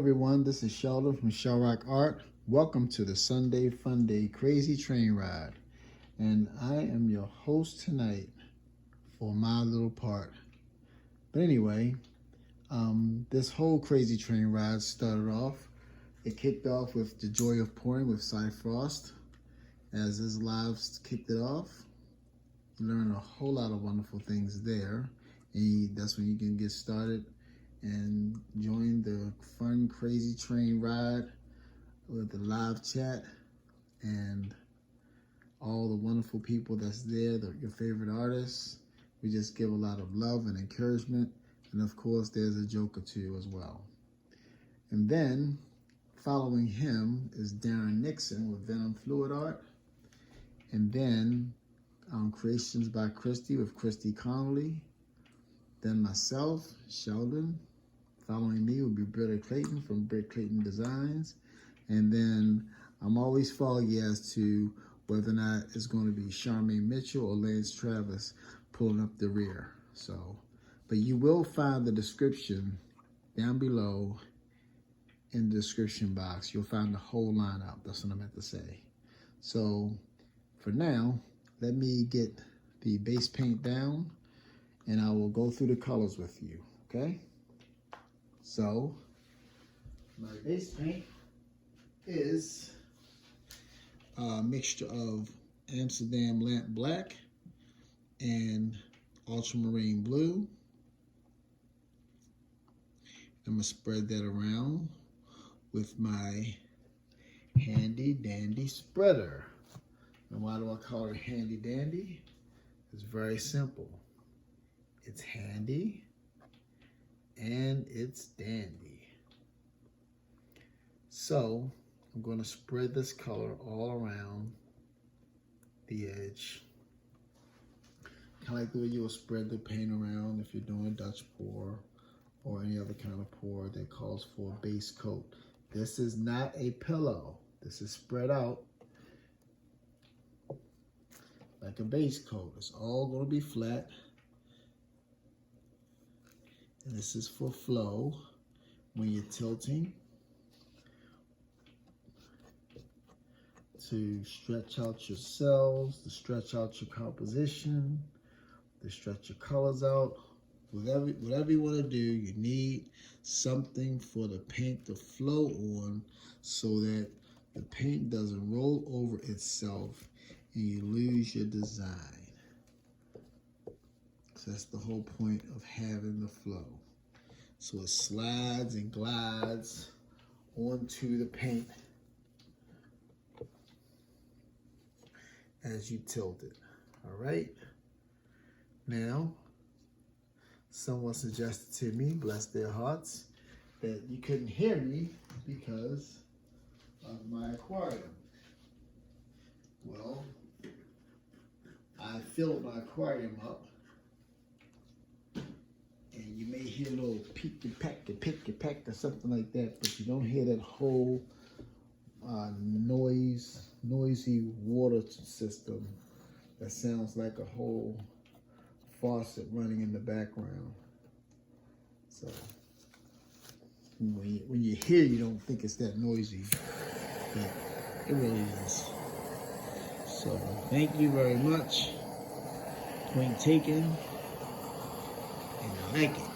everyone, this is Sheldon from Shelrock Art. Welcome to the Sunday Fun Day Crazy Train Ride. And I am your host tonight for my little part. But anyway, this whole crazy train ride started off. It kicked off with the joy of pouring with Cy Frost. As his lives kicked it off, you learn a whole lot of wonderful things there. And that's when you can get started and join the fun, crazy train ride with the live chat and all the wonderful people that's there, your favorite artists. We just give a lot of love and encouragement. And of course, there's a joke or two as well. And then following him is Darren Nixon with Venom Fluid Art. And then Kreations by Kristey with Kristey.CST. Then myself, Sheldon. Following me will be Britt or Clayton from Britt Clayton Designs. And then I'm always foggy as to whether or not it's going to be Charmaine Mitchell or Lance Travis pulling up the rear. So, but you will find the description down below in the description box. You'll find the whole lineup. That's what I meant to say. So for now, let me get the base paint down and I will go through the colors with you, okay? So, my base paint is a mixture of Amsterdam Lamp Black and Ultramarine Blue. I'm gonna spread that around with my handy dandy spreader. And why do I call it handy dandy? It's very simple. It's handy and it's dandy. So I'm going to spread this color all around the edge. Kind of like the way you will spread the paint around if you're doing Dutch pour or any other kind of pour that calls for a base coat. This is not a pillow. This is spread out like a base coat. It's all going to be flat. And this is for flow when you're tilting to stretch out your cells, to stretch out your composition, to stretch your colors out. Whatever you want to do, you need something for the paint to flow on so that the paint doesn't roll over itself and you lose your design. So that's the whole point of having the flow. So it slides and glides onto the paint as you tilt it. All right. Now, someone suggested to me, bless their hearts, that you couldn't hear me because of my aquarium. Well, I filled my aquarium up. And you may hear a little pick-a-pack or something like that, but you don't hear that whole noisy water system that sounds like a whole faucet running in the background. So when you hear, you don't think it's that noisy, but it really is. So thank you very much. Point taken. And I like it.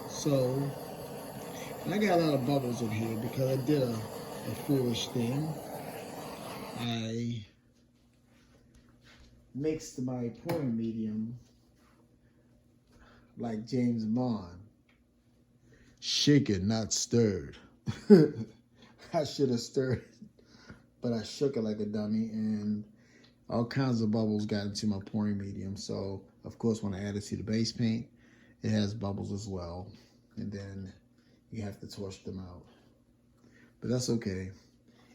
So, and I got a lot of bubbles in here because I did a foolish thing. I mixed my pouring medium like James Bond. Shaken, not stirred. I should have stirred, but I shook it like a dummy and all kinds of bubbles got into my pouring medium. So, of course, when I add it to the base paint, it has bubbles as well. And then you have to torch them out. But that's okay.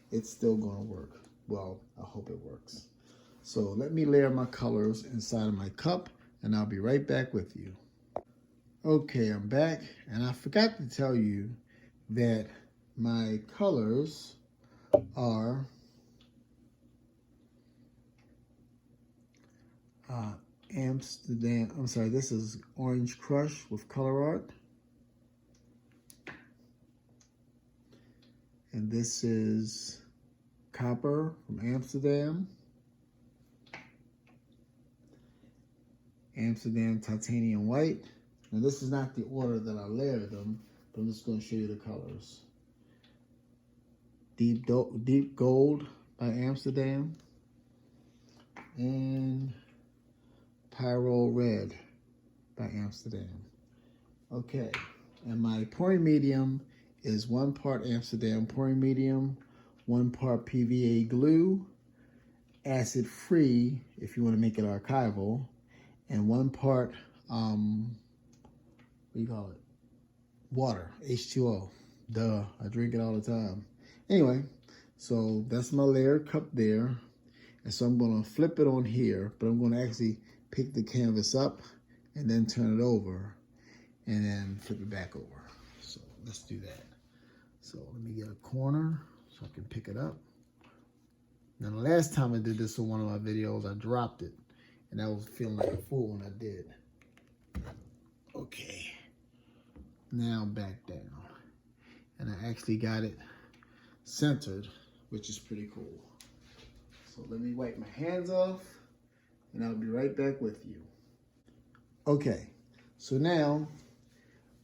It's still going to work. Well, I hope it works. So let me layer my colors inside of my cup, and I'll be right back with you. Okay, I'm back. And I forgot to tell you that my colors are Amsterdam, I'm sorry, this is Orange Crush with Color Art. And this is copper from Amsterdam. Amsterdam titanium white. Now this is not the order that I layered them, but I'm just going to show you the colors. Deep gold by Amsterdam. And Pyrrole Red by Amsterdam. Okay, and my pouring medium is 1 part Amsterdam pouring medium, 1 part PVA glue, acid free if you want to make it archival, and 1 part what do you call it? Water, H2O. Duh, I drink it all the time. Anyway, so that's my layered cup there. And so I'm going to flip it on here, but I'm going to actually pick the canvas up and then turn it over and then flip it back over. So let's do that. So let me get a corner so I can pick it up. Now the last time I did this on one of my videos, I dropped it and I was feeling like a fool when I did. Okay, now back down. And I actually got it centered, which is pretty cool. So let me wipe my hands off and I'll be right back with you. Okay, so now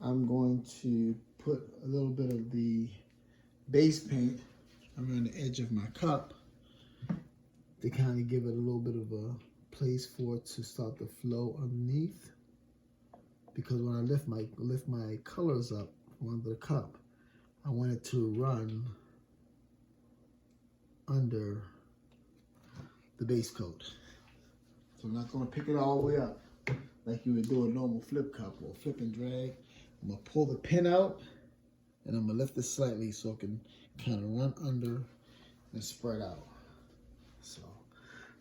I'm going to put a little bit of the base paint around the edge of my cup to kind of give it a little bit of a place for it to start to flow underneath. Because when I lift my colors up from under the cup, I want it to run under the base coat. So I'm not going to pick it all the way up like you would do a normal flip cup or flip and drag. I'm going to pull the pin out and I'm going to lift it slightly so it can kind of run under and spread out. So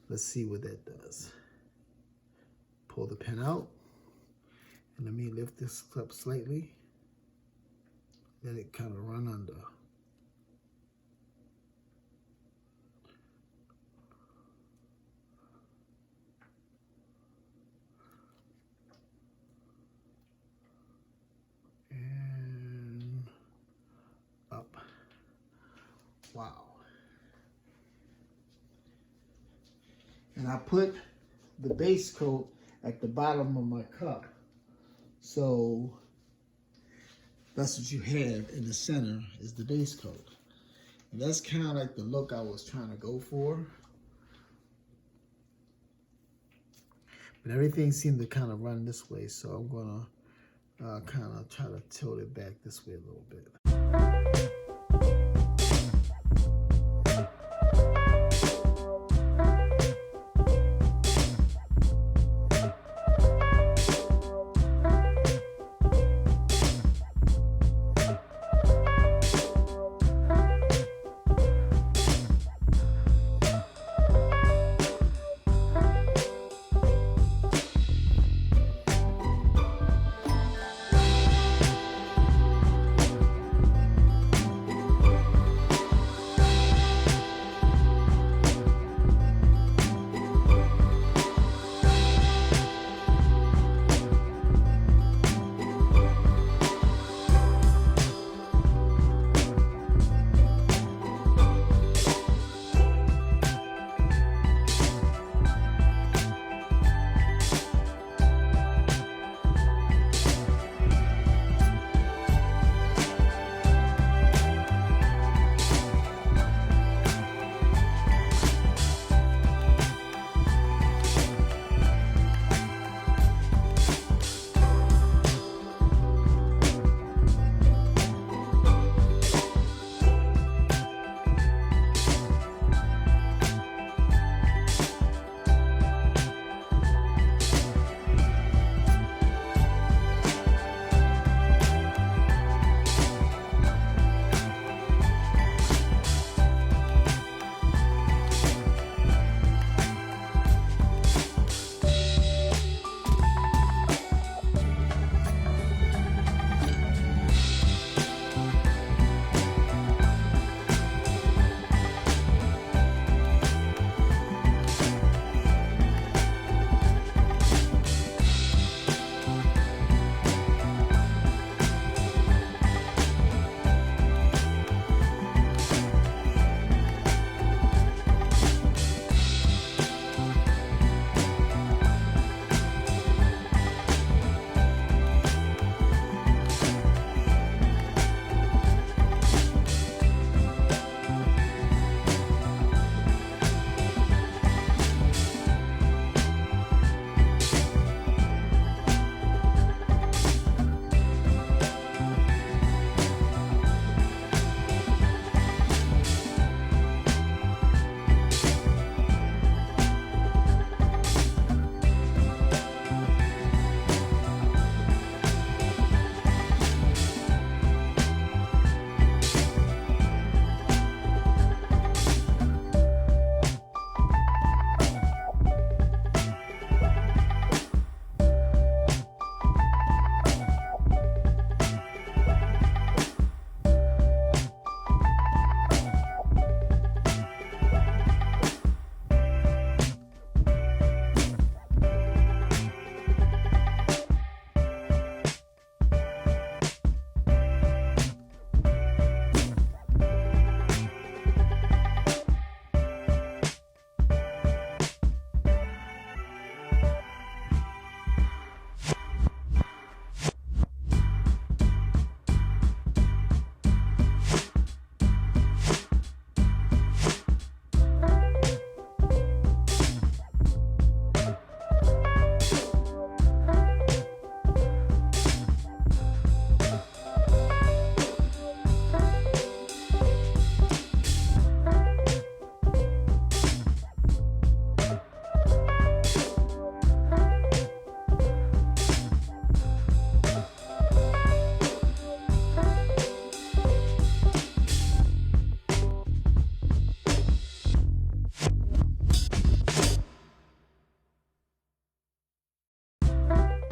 let's see what that does. Pull the pin out and let me lift this up slightly. Let it kind of run under. Up. Wow. And I put the base coat at the bottom of my cup. So that's what you have in the center is the base coat. And that's kind of like the look I was trying to go for. But everything seemed to kind of run this way, so I'm gonna kind of try to tilt it back this way a little bit.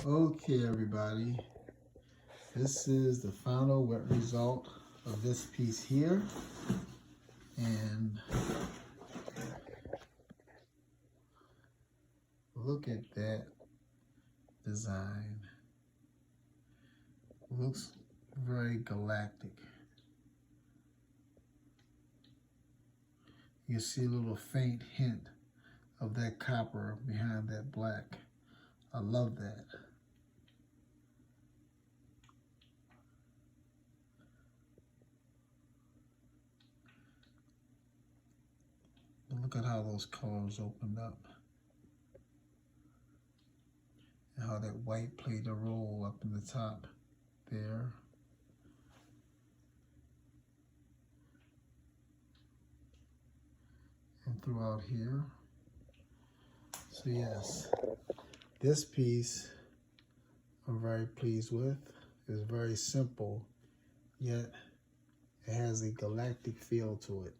Okay, everybody, this is the final wet result of this piece here, and look at that design. Looks very galactic. You see a little faint hint of that copper behind that black. I love that. Look at how those colors opened up. And how that white played a role up in the top there. And throughout here. So yes, this piece I'm very pleased with. It's very simple, yet it has a galactic feel to it.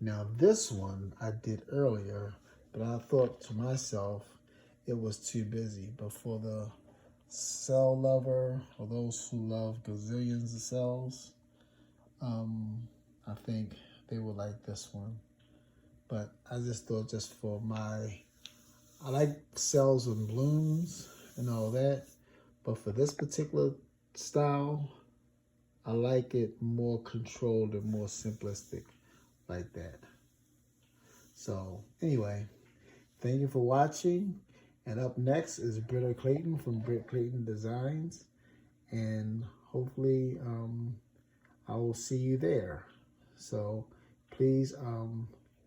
Now this one I did earlier, but I thought to myself it was too busy. But for the cell lover, or those who love gazillions of cells, I think they would like this one. But I just thought, just for I like cells and blooms and all that, but for this particular style, I like it more controlled and more simplistic like that. So anyway, thank you for watching. And up next is Britt or Clayton from Britt Clayton Designs. And hopefully I will see you there. So please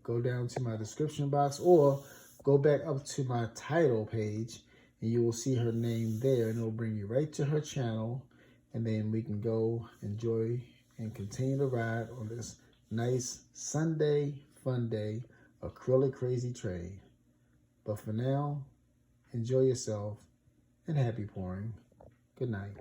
go down to my description box or go back up to my title page and you will see her name there, and it'll bring you right to her channel. And then we can go enjoy and continue to ride on this nice Sunday fun day acrylic crazy train. But for now, enjoy yourself and happy pouring. Good night.